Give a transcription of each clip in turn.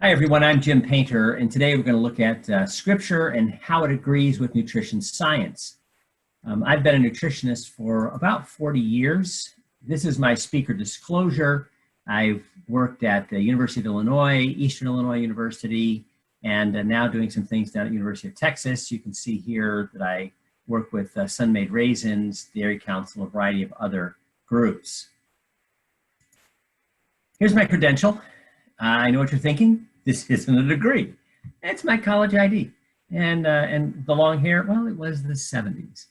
Hi, everyone. I'm Jim Painter, and today we're going to look at scripture and how it agrees with nutrition science. I've been a nutritionist for about 40 years. This is my speaker disclosure. I've worked at the University of Illinois, Eastern Illinois University, and now doing some things down at University of Texas. You can see here that I work with Sun-Made Raisins, Dairy Council, a variety of other groups. Here's my credential. I know what you're thinking. This isn't a degree. It's my college ID. And the long hair, well, it was the 70s.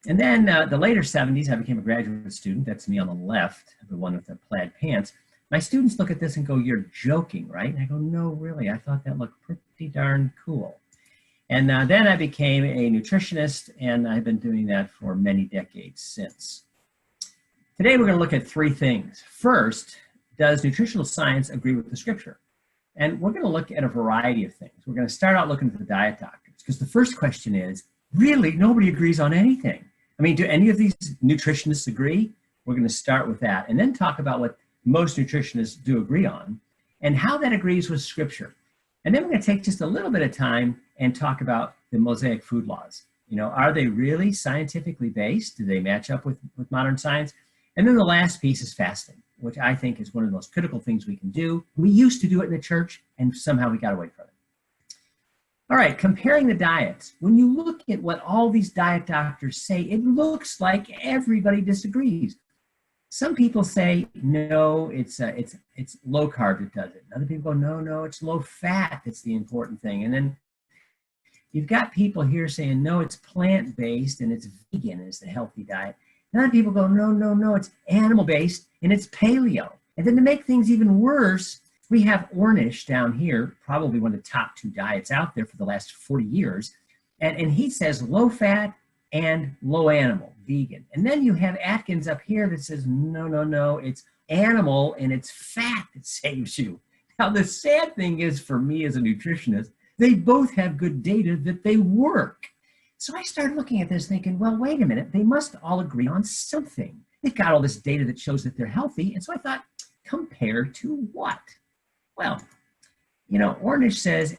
And then the later 70s, I became a graduate student. That's me on the left, the one with the plaid pants. My students look at this and go, "You're joking, right?" And I go, "No, really. I thought that looked pretty darn cool." And then I became a nutritionist, and I've been doing that for many decades since. Today, we're going to look at three things. First, does nutritional science agree with the scripture? And we're going to look at a variety of things. We're going to start out looking at the diet doctors, because the first question is, really, nobody agrees on anything. I mean, do any of these nutritionists agree? We're going to start with that, and then talk about what most nutritionists do agree on, and how that agrees with scripture. And then we're going to take just a little bit of time and talk about the Mosaic food laws. You know, are they really scientifically based? Do they match up with modern science? And then the last piece is fasting, which I think is one of the most critical things we can do. We used to do it in the church, and somehow we got away from it. All right, comparing the diets. When you look at what all these diet doctors say, it looks like everybody disagrees. Some people say, no, it's low carb that does it. Other people go, no, it's low fat that's the important thing. And then you've got people here saying, no, it's plant-based and it's vegan is the healthy diet. And other people go, no, it's animal-based and it's paleo. And then to make things even worse, we have Ornish down here, probably one of the top two diets out there for the last 40 years. And he says low fat and low animal, vegan. And then you have Atkins up here that says, no, it's animal and it's fat that saves you. Now, the sad thing is, for me as a nutritionist, they both have good data that they work. So I started looking at this thinking, well, wait a minute, they must all agree on something. They've got all this data that shows that they're healthy. And so I thought, compared to what? Well, you know, Ornish says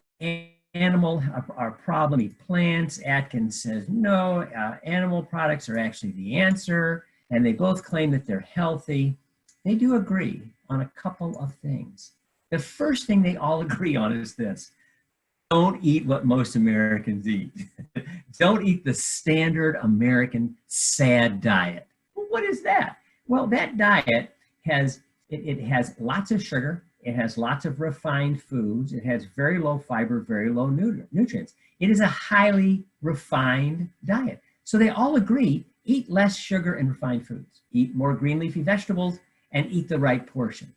animal are problem, eat plants. Atkins says, no, animal products are actually the answer. And they both claim that they're healthy. They do agree on a couple of things. The first thing they all agree on is this: don't eat what most Americans eat. Don't eat the standard American SAD diet. Well, what is that? Well, that diet has lots of sugar. It has lots of refined foods. It has very low fiber, very low nutrients. It is a highly refined diet. So they all agree, eat less sugar and refined foods. Eat more green leafy vegetables and eat the right portion.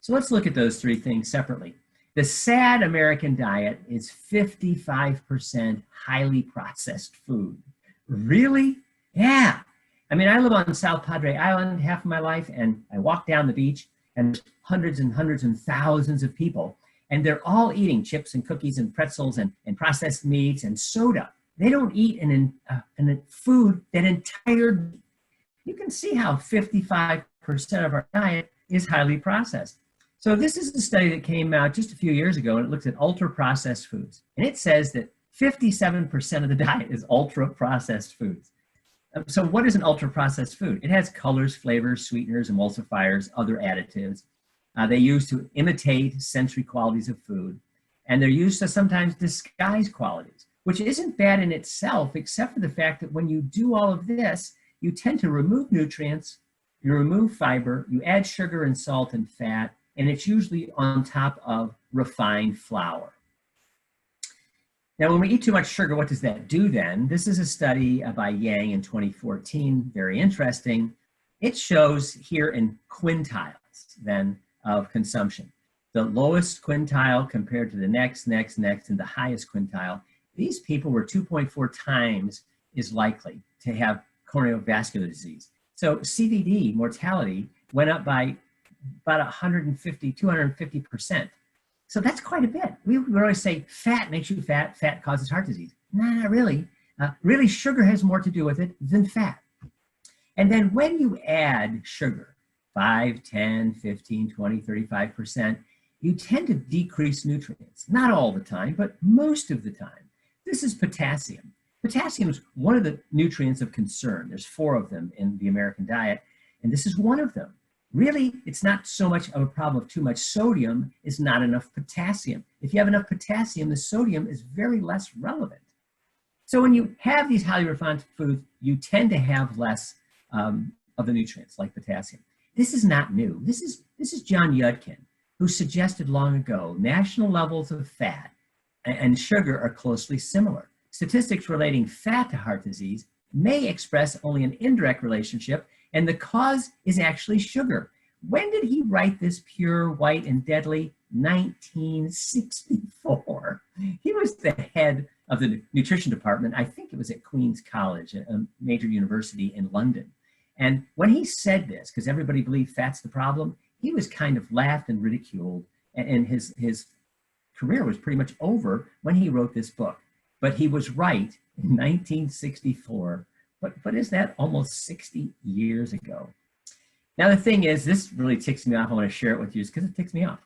So let's look at those three things separately. The SAD American diet is 55% highly processed food. Really? Yeah. I mean, I live on South Padre Island half of my life, and I walk down the beach, and there's hundreds and thousands of people, and they're all eating chips and cookies and pretzels and processed meats and soda. They don't eat an food that entire. You can see how 55% of our diet is highly processed. So this is a study that came out just a few years ago, and it looks at ultra-processed foods. And it says that 57% of the diet is ultra-processed foods. So what is an ultra-processed food? It has colors, flavors, sweeteners, emulsifiers, other additives. They use to imitate sensory qualities of food. And they're used to sometimes disguise qualities, which isn't bad in itself, except for the fact that when you do all of this, you tend to remove nutrients, you remove fiber, you add sugar and salt and fat, and it's usually on top of refined flour. Now, when we eat too much sugar, what does that do then? This is a study by Yang in 2014, very interesting. It shows here in quintiles then of consumption. The lowest quintile compared to the next, and the highest quintile. These people were 2.4 times as likely to have coronary vascular disease. So CVD mortality went up by about 250%. So that's quite a bit. We always say fat makes you fat, fat causes heart disease. No, not really. Really, sugar has more to do with it than fat. And then when you add sugar, 5, 10, 15, 20, 35%, you tend to decrease nutrients. Not all the time, but most of the time. This is potassium. Potassium is one of the nutrients of concern. There's 4 of them in the American diet, and this is one of them. Really, it's not so much of a problem of too much sodium, it's not enough potassium. If you have enough potassium, the sodium is very less relevant. So when you have these highly refined foods, you tend to have less of the nutrients, like potassium. This is not new. This is John Yudkin, who suggested long ago national levels of fat and sugar are closely similar. Statistics relating fat to heart disease may express only an indirect relationship, and the cause is actually sugar. When did he write this pure, white, and deadly? 1964. He was the head of the nutrition department. I think it was at Queen's College, a major university in London. And when he said this, because everybody believed fat's the problem, he was kind of laughed and ridiculed, and his career was pretty much over when he wrote this book. But he was right in 1964. But is that almost 60 years ago? Now, the thing is, this really ticks me off. I want to share it with you because it ticks me off.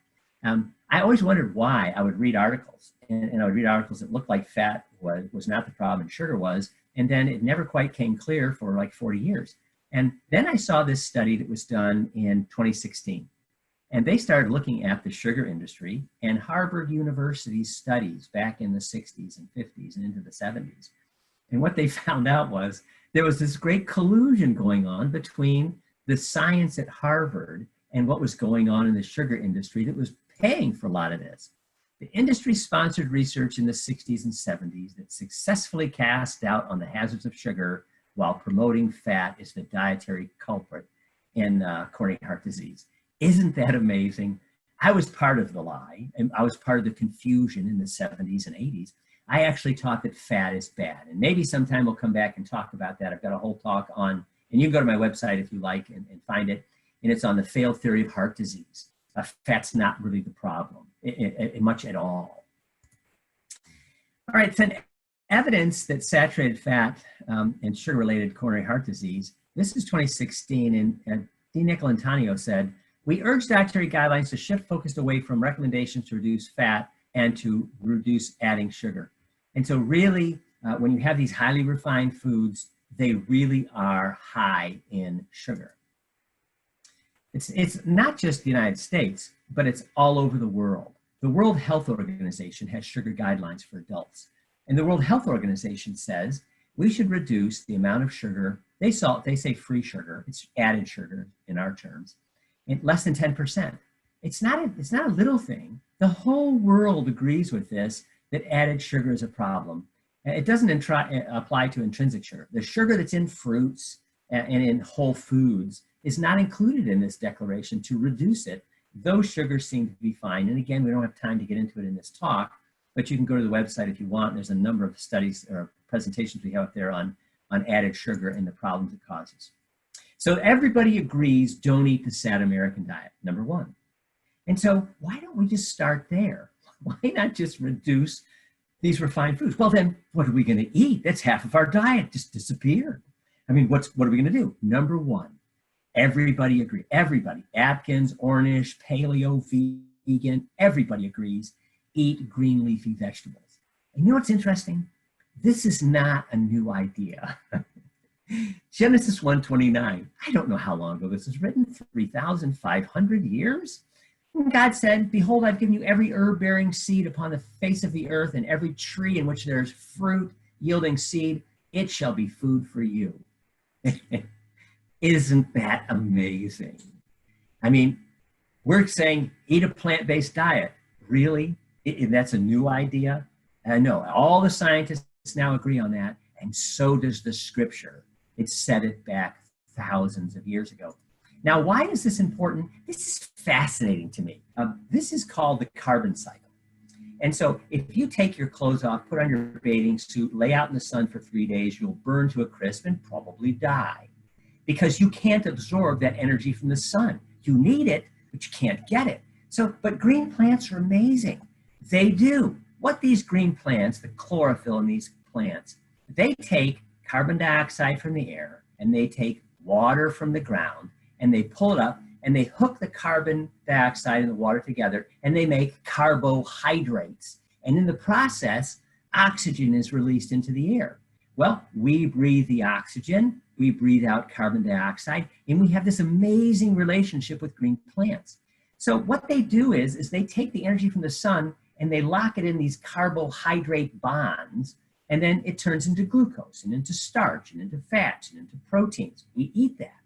I always wondered why I would read articles, and I would read articles that looked like fat was not the problem and sugar was, and then it never quite came clear for like 40 years. And then I saw this study that was done in 2016. And they started looking at the sugar industry and Harvard University's studies back in the 60s and 50s and into the 70s. And what they found out was there was this great collusion going on between the science at Harvard and what was going on in the sugar industry that was paying for a lot of this. The industry-sponsored research in the 60s and 70s that successfully cast doubt on the hazards of sugar while promoting fat is the dietary culprit in coronary heart disease. Isn't that amazing? I was part of the lie, and I was part of the confusion in the 70s and 80s. I actually taught that fat is bad, and maybe sometime we'll come back and talk about that. I've got a whole talk on, and you can go to my website if you like and find it, and it's on the failed theory of heart disease. Fat's not really the problem, much at all. All right, then evidence that saturated fat and sugar-related coronary heart disease. This is 2016, and Dean Nicolantonio said, "We urge dietary guidelines to shift focus away from recommendations to reduce fat and to reduce adding sugar." And so really, when you have these highly refined foods, they really are high in sugar. It's not just the United States, but it's all over the world. The World Health Organization has sugar guidelines for adults. And the World Health Organization says we should reduce the amount of sugar. They say free sugar, it's added sugar in our terms, in less than 10%. It's not a little thing. The whole world agrees with this, that added sugar is a problem. It doesn't apply to intrinsic sugar. The sugar that's in fruits and in whole foods is not included in this declaration to reduce it. Those sugars seem to be fine. And again, we don't have time to get into it in this talk, but you can go to the website if you want. There's a number of studies or presentations we have up there on added sugar and the problems it causes. So everybody agrees, don't eat the sad American diet, number one. And so why don't we just start there? Why not just reduce these refined foods? Well, then what are we going to eat? That's half of our diet just disappeared. I mean, what are we going to do? Number one, everybody agrees. Everybody, Atkins, Ornish, paleo, vegan, everybody agrees, eat green leafy vegetables. And you know what's interesting? This is not a new idea. Genesis 1:29, I don't know how long ago this was written, 3,500 years? And God said, "Behold, I've given you every herb-bearing seed upon the face of the earth, and every tree in which there is fruit yielding seed, it shall be food for you." Isn't that amazing? I mean, we're saying eat a plant-based diet. Really? That's a new idea? No, all the scientists now agree on that, and so does the scripture. It said it back thousands of years ago. Now, why is this important? This is fascinating to me. This is called the carbon cycle. And so if you take your clothes off, put on your bathing suit, lay out in the sun for 3 days, you'll burn to a crisp and probably die because you can't absorb that energy from the sun. You need it, but you can't get it. So, but green plants are amazing. They do. What these green plants, the chlorophyll in these plants, they take carbon dioxide from the air and they take water from the ground and they pull it up and they hook the carbon dioxide and the water together, and they make carbohydrates. And in the process, oxygen is released into the air. Well, we breathe the oxygen, we breathe out carbon dioxide, and we have this amazing relationship with green plants. So what they do is they take the energy from the sun and they lock it in these carbohydrate bonds, and then it turns into glucose and into starch and into fats and into proteins. We eat that.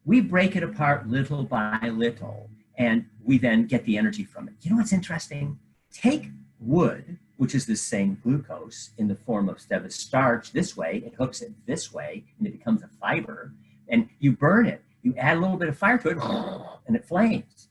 We break it apart little by little, and we then get the energy from it. You know what's interesting? Take wood, which is the same glucose in the form of instead of starch this way, it hooks it this way, and it becomes a fiber, and you burn it. You add a little bit of fire to it, and it flames.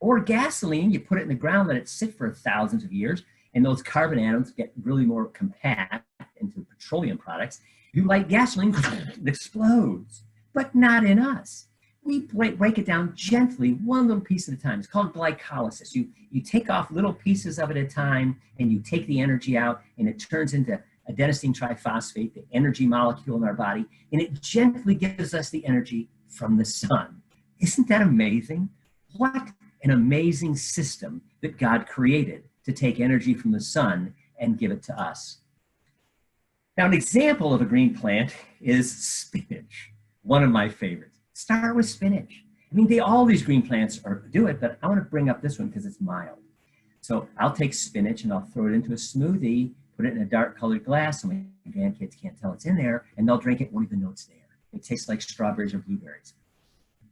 Or gasoline, you put it in the ground, let it sit for thousands of years, and those carbon atoms get really more compact into petroleum products. You light gasoline, it explodes, but not in us. We break it down gently, one little piece at a time. It's called glycolysis. You take off little pieces of it at a time, and you take the energy out, and it turns into adenosine triphosphate, the energy molecule in our body, and it gently gives us the energy from the sun. Isn't that amazing? What an amazing system that God created to take energy from the sun and give it to us. Now, an example of a green plant is spinach, one of my favorites. Start with spinach. I mean, all these green plants do it, but I want to bring up this one because it's mild. So I'll take spinach and I'll throw it into a smoothie, put it in a dark colored glass so my grandkids can't tell it's in there, and they'll drink it, won't even know it's there. It tastes like strawberries or blueberries.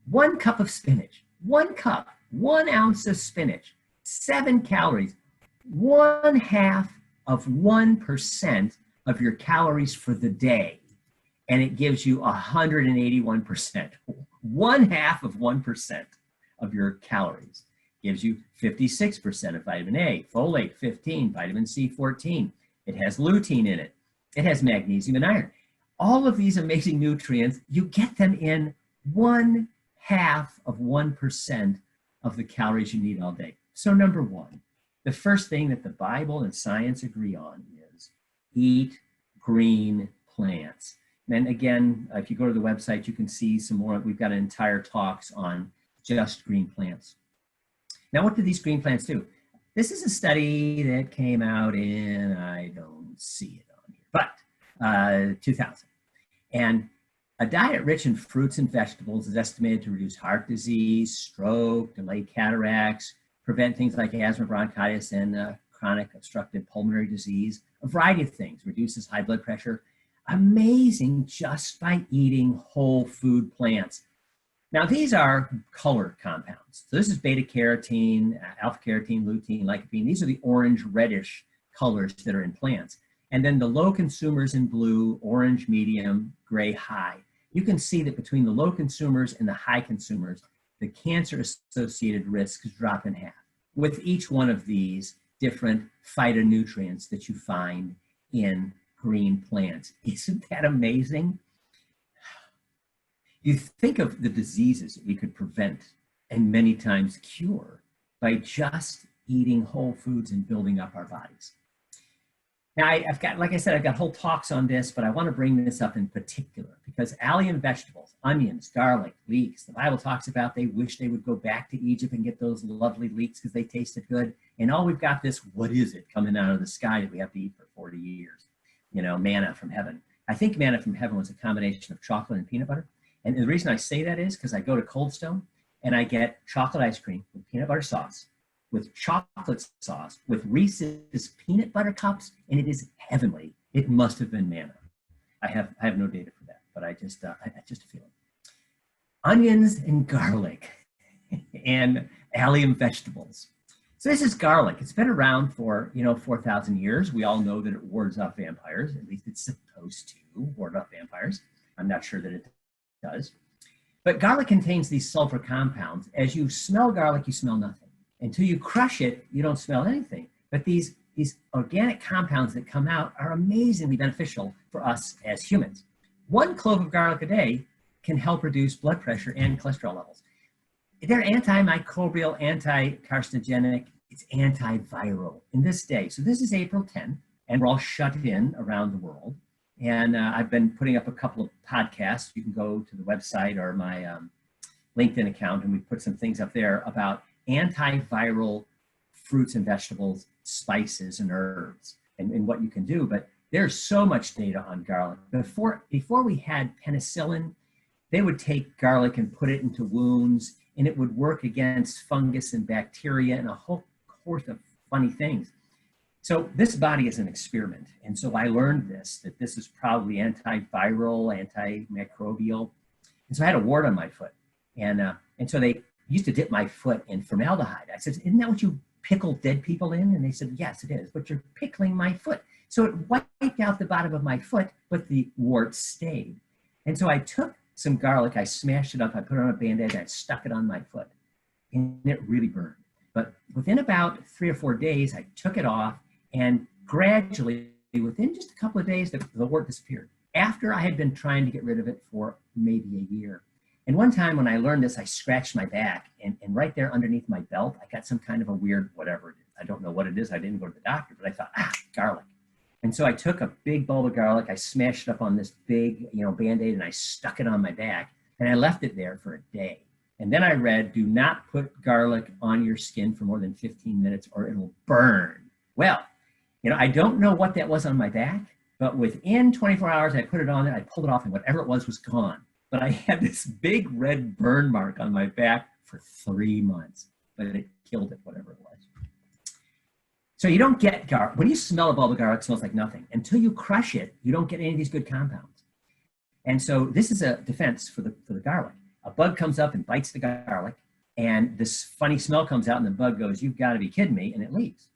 1 cup of spinach, 1 cup, 1 ounce of spinach, 7 calories, 1/2 of 1% of your calories for the day. And it gives you 181%. 1/2 of 1% of your calories gives you 56% of vitamin A, folate 15, vitamin C 14. It has lutein in it. It has magnesium and iron. All of these amazing nutrients, you get them in 1/2 of 1% of the calories you need all day. So number one, the first thing that the Bible and science agree on is eat green plants. And again, if you go to the website, you can see some more. We've got entire talks on just green plants. Now, what do these green plants do? This is a study that came out in, I don't see it on here, but 2000. And a diet rich in fruits and vegetables is estimated to reduce heart disease, stroke, delay cataracts, prevent things like asthma, bronchitis, and chronic obstructive pulmonary disease, a variety of things, reduces high blood pressure. Amazing just by eating whole food plants. Now, these are color compounds. So this is beta carotene, alpha carotene, lutein, lycopene. These are the orange reddish colors that are in plants. And then the low consumers in blue, orange medium, gray high. You can see that between the low consumers and the high consumers, the cancer associated risks drop in half with each one of these different phytonutrients that you find in green plants. Isn't that amazing? You think of the diseases that we could prevent and many times cure by just eating whole foods and building up our bodies. Now, I've got, like I said, I've got whole talks on this, but I want to bring this up in particular because allium vegetables, onions, garlic, leeks, the Bible talks about they wish they would go back to Egypt and get those lovely leeks because they tasted good. And all we've got this, what is it, coming out of the sky that we have to eat for 40 years? You know, manna from heaven. I think manna from heaven was a combination of chocolate and peanut butter. And the reason I say that is because I go to Cold Stone and I get chocolate ice cream with peanut butter sauce, with chocolate sauce, with Reese's peanut butter cups, and it is heavenly. It must have been manna. I have no data for that, but I just feel it. Onions and garlic and allium vegetables. So this is garlic. It's been around for, 4,000 years. We all know that it wards off vampires. At least it's supposed to ward off vampires. I'm not sure that it does. But garlic contains these sulfur compounds. As you smell garlic, you smell nothing. Until you crush it, you don't smell anything. But these organic compounds that come out are amazingly beneficial for us as humans. 1 clove of garlic a day can help reduce blood pressure and cholesterol levels. They're antimicrobial, anti-carcinogenic, it's antiviral in this day. So this is April 10th, and we're all shut in around the world. And I've been putting up a couple of podcasts. You can go to the website or my LinkedIn account, and we put some things up there about antiviral fruits and vegetables, spices and herbs, and what you can do. But there's so much data on garlic. Before we had penicillin, they would take garlic and put it into wounds, and it would work against fungus and bacteria and a whole course of funny things. So this body is an experiment. And so I learned that this is probably antiviral, antimicrobial. And so I had a wart on my foot. And so they used to dip my foot in formaldehyde. I said, isn't that what you pickle dead people in? And they said, yes, it is, but you're pickling my foot. So it wiped out the bottom of my foot, but the wart stayed. And so I took some garlic, I smashed it up, I put it on a Band-Aid, and I stuck it on my foot. And it really burned. But within about 3 or 4 days, I took it off, and gradually, within just a couple of days, the wart disappeared. After I had been trying to get rid of it for maybe a year. And one time when I learned this, I scratched my back, and right there underneath my belt, I got some kind of a weird whatever it is. I don't know what it is. I didn't go to the doctor, but I thought, garlic. And so I took a big bulb of garlic, I smashed it up on this big, Band-Aid, and I stuck it on my back, and I left it there for a day. And then I read, do not put garlic on your skin for more than 15 minutes or it'll burn. Well, I don't know what that was on my back, but within 24 hours, I put it on there, I pulled it off, and whatever it was gone. But I had this big red burn mark on my back for 3 months, but it killed it, whatever it was. So you don't get garlic. When you smell a bulb of garlic, it smells like nothing. Until you crush it, you don't get any of these good compounds. And so this is a defense for the garlic. A bug comes up and bites the garlic, and this funny smell comes out, and the bug goes, you've got to be kidding me, and it leaves.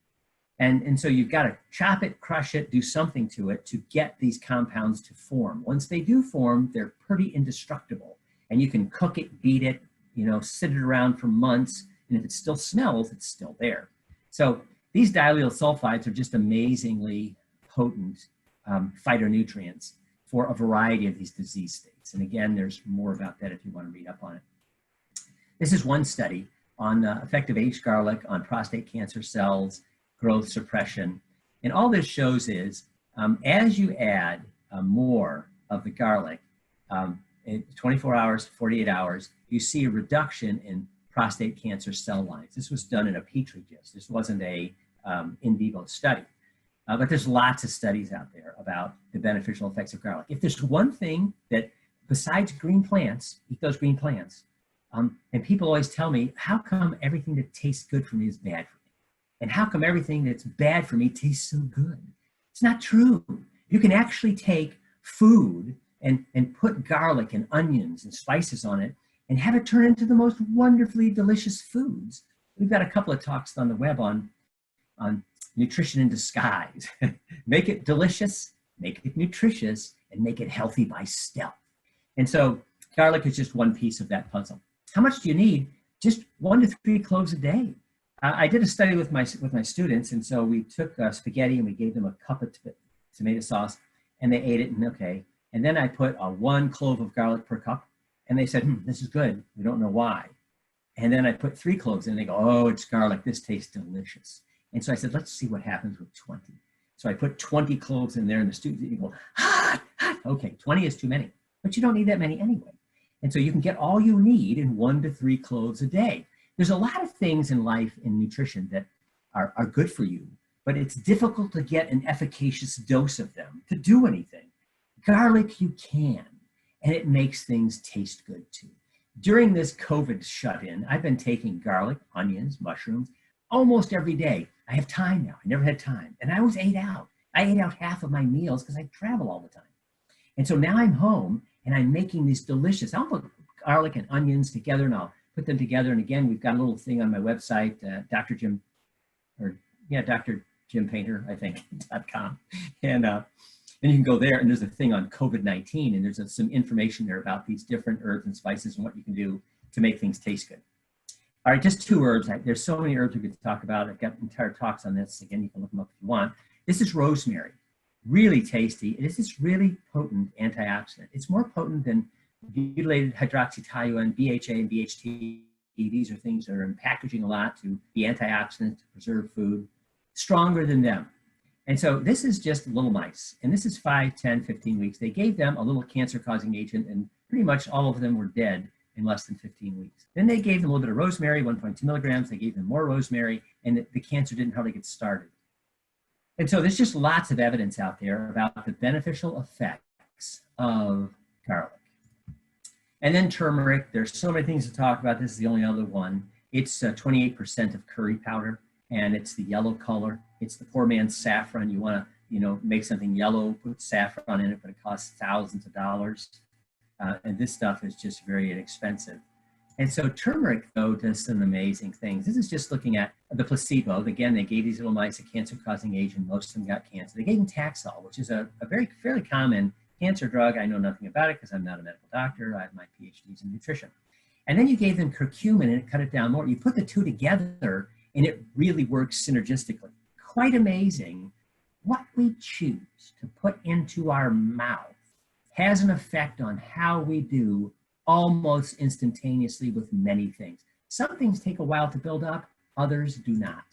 And so you've got to chop it, crush it, do something to it to get these compounds to form. Once they do form, they're pretty indestructible. And you can cook it, beat it, sit it around for months, and if it still smells, it's still there. So these diallyl sulfides are just amazingly potent phytonutrients for a variety of these disease states. And again, there's more about that if you want to read up on it. This is one study on effective aged garlic on prostate cancer cells, growth suppression. And all this shows is as you add more of the garlic, in 24 hours, 48 hours, you see a reduction in prostate cancer cell lines. This was done in a petri dish. This wasn't a in vivo study. But there's lots of studies out there about the beneficial effects of garlic. If there's one thing that, besides green plants, eat those green plants, and people always tell me, how come everything that tastes good for me is bad for me? And how come everything that's bad for me tastes so good? It's not true. You can actually take food and put garlic and onions and spices on it and have it turn into the most wonderfully delicious foods. We've got a couple of talks on the web on nutrition in disguise. Make it delicious, make it nutritious, and make it healthy by stealth. And so garlic is just one piece of that puzzle. How much do you need? Just 1 to 3 cloves a day. I did a study with my students, and so we took spaghetti and we gave them a cup of tomato sauce, and they ate it, and okay. And then I put 1 clove of garlic per cup, and they said, this is good. We don't know why. And then I put 3 cloves in, and they go, oh, it's garlic. This tastes delicious. And so I said, let's see what happens with 20. So I put 20 cloves in there, and the students go, hot. Okay, 20 is too many, but you don't need that many anyway. And so you can get all you need in 1 to 3 cloves a day. There's a lot of things in life, in nutrition, that are good for you, but it's difficult to get an efficacious dose of them to do anything. Garlic, you can, and it makes things taste good too. During this COVID shut-in, I've been taking garlic, onions, mushrooms, almost every day. I have time now. I never had time. And I always ate out. I ate out half of my meals because I travel all the time. And so now I'm home and I'm making these delicious, I'll put garlic and onions together and I'll put them together. And again, we've got a little thing on my website, Dr. Jim Painter, I think, .com. And you can go there and there's a thing on COVID-19 and there's some information there about these different herbs and spices and what you can do to make things taste good. All right, just 2 herbs. There's so many herbs we could talk about. I've got entire talks on this. Again, you can look them up if you want. This is rosemary. Really tasty. It is this really potent antioxidant. It's more potent than butylated hydroxytoluene, BHA, and BHT. These are things that are in packaging a lot to be antioxidants, to preserve food. Stronger than them. And so this is just little mice. And this is 5, 10, 15 weeks. They gave them a little cancer-causing agent, and pretty much all of them were dead in less than 15 weeks. Then they gave them a little bit of rosemary, 1.2 milligrams. They gave them more rosemary, and the cancer didn't hardly get started. And so there's just lots of evidence out there about the beneficial effects of garlic. And then turmeric, there's so many things to talk about. This is the only other one. It's 28% of curry powder, and it's the yellow color. It's the poor man's saffron. You want to, make something yellow, put saffron in it, but it costs thousands of dollars. And this stuff is just very inexpensive. And so turmeric, though, does some amazing things. This is just looking at the placebo. Again, they gave these little mice a cancer-causing agent. Most of them got cancer. They gave them Taxol, which is a fairly common cancer drug. I know nothing about it because I'm not a medical doctor. I have my PhDs in nutrition. And then you gave them curcumin and it cut it down more. You put the two together and it really works synergistically. Quite amazing. What we choose to put into our mouth has an effect on how we do almost instantaneously with many things. Some things take a while to build up, others do not.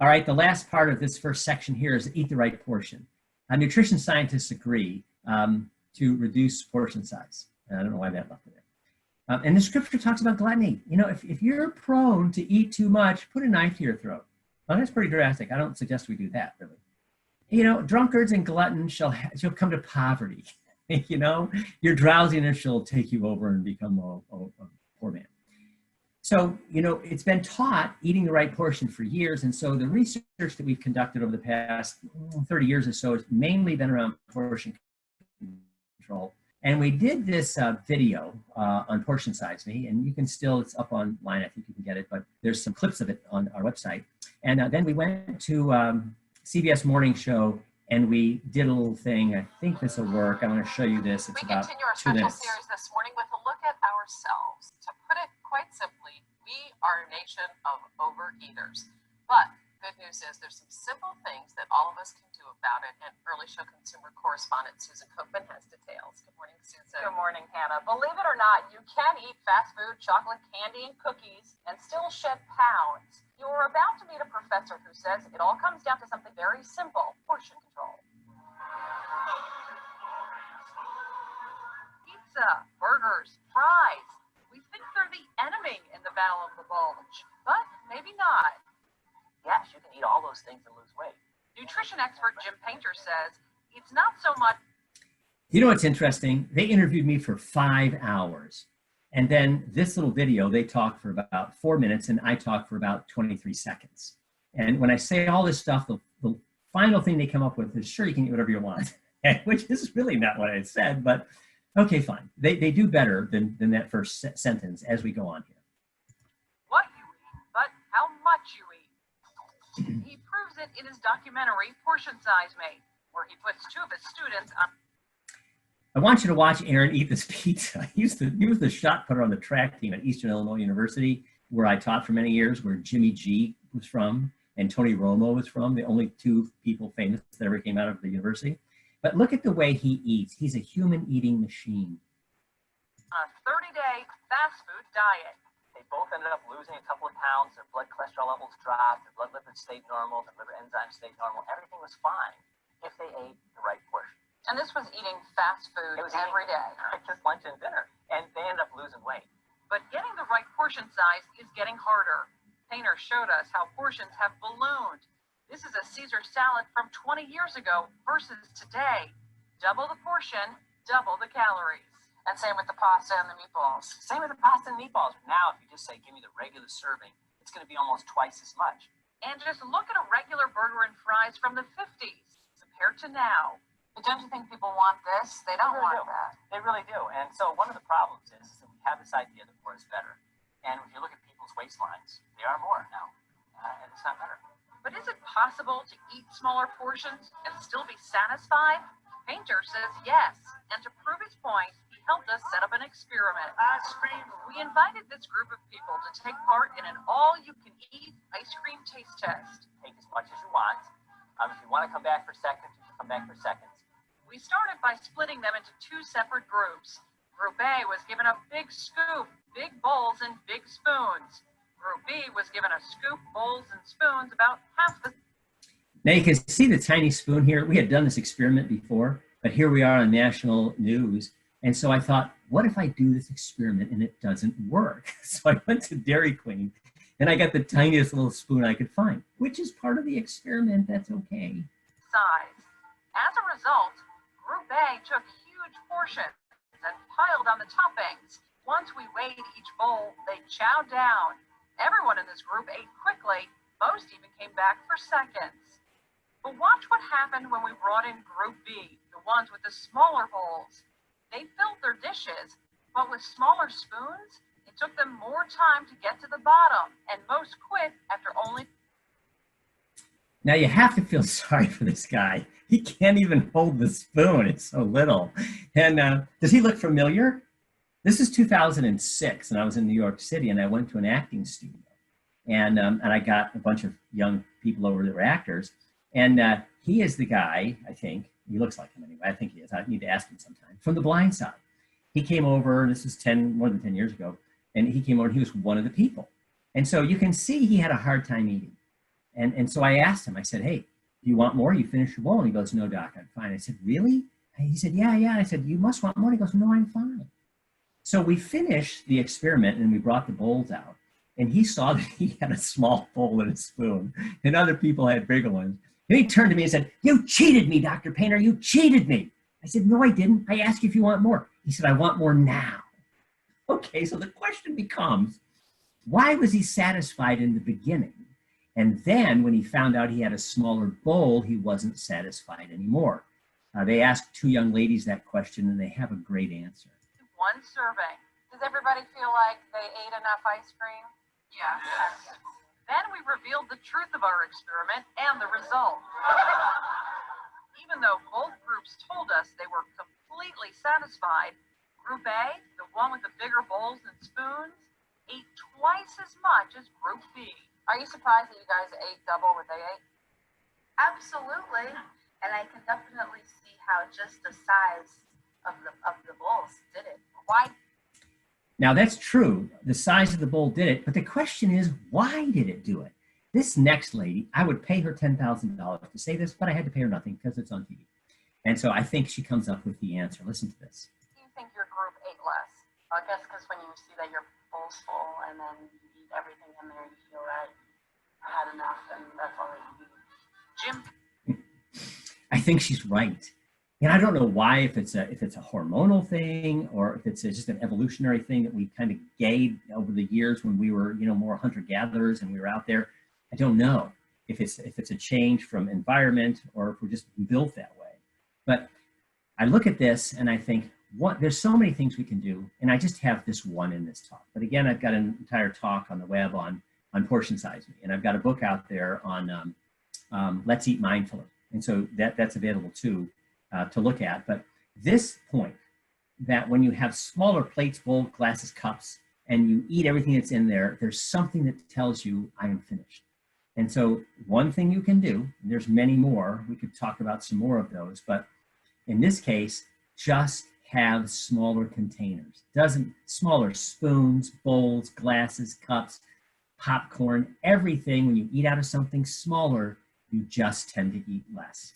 All right, the last part of this first section here is eat the right portion. Nutrition scientists agree to reduce portion size. I don't know why that left it there. And the scripture talks about gluttony. If you're prone to eat too much, put a knife to your throat. Well, that's pretty drastic. I don't suggest we do that, really. Drunkards and gluttons shall come to poverty. Your drowsiness shall take you over and become a poor man. So, it's been taught eating the right portion for years. And so the research that we've conducted over the past 30 years or so has mainly been around portion control. And we did this video on Portion Size Me, and you can still, it's up online, I think you can get it, but there's some clips of it on our website. And then we went to CBS Morning Show, and we did a little thing. I think this will work. I want to show you this. It's about 2 minutes. We continue our special series this morning with a look at ourselves. To put it quite simply, we are a nation of overeaters. But good news is there's some simple things that all of us can do about it, and Early Show consumer correspondent Susan Cookman has details. Good morning, Susan. Good morning, Hannah. Believe it or not, you can eat fast food, chocolate, candy, and cookies and still shed pounds. You're about to meet a professor who says it all comes down to something very simple: portion control. Pizza, burgers, fries. We think they're the enemy in the battle of the bulge, but maybe not. Yes, you can eat all those things and lose weight. Nutrition expert Jim Painter says it's not so much. What's interesting? They interviewed me for 5 hours. And then this little video, they talk for about 4 minutes and I talk for about 23 seconds. And when I say all this stuff, the final thing they come up with is, sure, you can eat whatever you want, which is really not what I said, but okay, fine. They do better than that first sentence as we go on here. What you eat, but how much you eat. He proves it in his documentary, Portion Size Me, where he puts 2 of his students on. I want you to watch Aaron eat this pizza. He was the shot putter on the track team at Eastern Illinois University, where I taught for many years, where Jimmy G was from and Tony Romo was from, the only 2 people famous that ever came out of the university. But look at the way he eats. He's a human eating machine. A 30-day fast food diet. They both ended up losing a couple of pounds. Their blood cholesterol levels dropped. Their blood lipids stayed normal. Their liver enzymes stayed normal. Everything was fine if they ate the right portion. And this was eating fast food every day. Just lunch and dinner. And they ended up losing weight. But getting the right portion size is getting harder. Painter showed us how portions have ballooned. This is a Caesar salad from 20 years ago versus today. Double the portion, double the calories. And same with the pasta and the meatballs. Same with the pasta and meatballs. Now, if you just say, give me the regular serving, it's going to be almost twice as much. And just look at a regular burger and fries from the 50s compared to now. But don't you think people want this? They don't want that. They really do. And so one of the problems is that we have this idea that more is better. And if you look at people's waistlines, they are more now. And it's not better. But is it possible to eat smaller portions and still be satisfied? Painter says yes. And to prove his point, he helped us set up an experiment. Ice cream. We invited this group of people to take part in an all-you-can-eat ice cream taste test. Take as much as you want. If you want to come back for seconds, you can come back for seconds. We started by splitting them into 2 separate groups. Group A was given a big scoop, big bowls, and big spoons. Group B was given a scoop, bowls, and spoons about half the. Now you can see the tiny spoon here. We had done this experiment before, but here we are on national news. And so I thought, what if I do this experiment and it doesn't work? So I went to Dairy Queen and I got the tiniest little spoon I could find, which is part of the experiment. That's okay. Size. As a result, Group A took huge portions and piled on the toppings. Once we weighed each bowl, they chowed down. Everyone in this group ate quickly. Most even came back for seconds. But watch what happened when we brought in Group B, the ones with the smaller bowls. They filled their dishes, but with smaller spoons, it took them more time to get to the bottom, and most quit after only. Now you have to feel sorry for this guy. He can't even hold the spoon. It's so little. And does he look familiar? This is 2006, and I was in New York City, and I went to an acting studio. And I got a bunch of young people over that were actors. And he is the guy, I think, he looks like him anyway, I think he is, I need to ask him sometime, from The Blind Side. He came over, this was more than 10 years ago, and he came over and he was one of the people. And so you can see he had a hard time eating. And so I asked him, I said, hey, do you want more? You finished your bowl? And he goes, no, doc, I'm fine. I said, really? And he said, yeah. I said, you must want more. He goes, no, I'm fine. So we finished the experiment and we brought the bowls out. And he saw that he had a small bowl and a spoon, and other people had bigger ones. And he turned to me and said, you cheated me, Dr. Painter, you cheated me. I said, no, I didn't. I asked you if you want more. He said, I want more now. Okay, so the question becomes, why was he satisfied in the beginning? And then when he found out he had a smaller bowl, he wasn't satisfied anymore. They asked two young ladies that question, and they have a great answer. One serving. Does everybody feel like they ate enough ice cream? Yes. Then we revealed the truth of our experiment and the result. Even though both groups told us they were completely satisfied, Group A, the one with the bigger bowls and spoons, ate twice as much as Group B. Are you surprised that you guys ate double what they ate? Absolutely, and I can definitely see how just the size of the bowls did it. Why? Now that's true. The size of the bowl did it, but the question is, why did it do it? This next lady, I would pay her $10,000 to say this, but I had to pay her nothing because it's on TV. And so I think she comes up with the answer. Listen to this. Do you think your group ate less? I guess because when you see that your bowl's full and then you eat everything in there, you feel that I had enough and that's all that you need. Jim? I think she's right. And I don't know why, if it's a hormonal thing or if it's just an evolutionary thing that we kind of gained over the years when we were, more hunter-gatherers and we were out there. I don't know if it's a change from environment or if we're just built that way. But I look at this and I think, there's so many things we can do, and I just have this one in this talk. But again, I've got an entire talk on the web on Portion Size Me, and I've got a book out there on Let's Eat Mindfully, and so that's available too. To look at, but this point that when you have smaller plates, bowls, glasses, cups, and you eat everything that's in there, there's something that tells you I am finished. And so one thing you can do, and there's many more, we could talk about some more of those, but in this case, just have smaller containers. Smaller spoons, bowls, glasses, cups, popcorn, everything. When you eat out of something smaller, you just tend to eat less.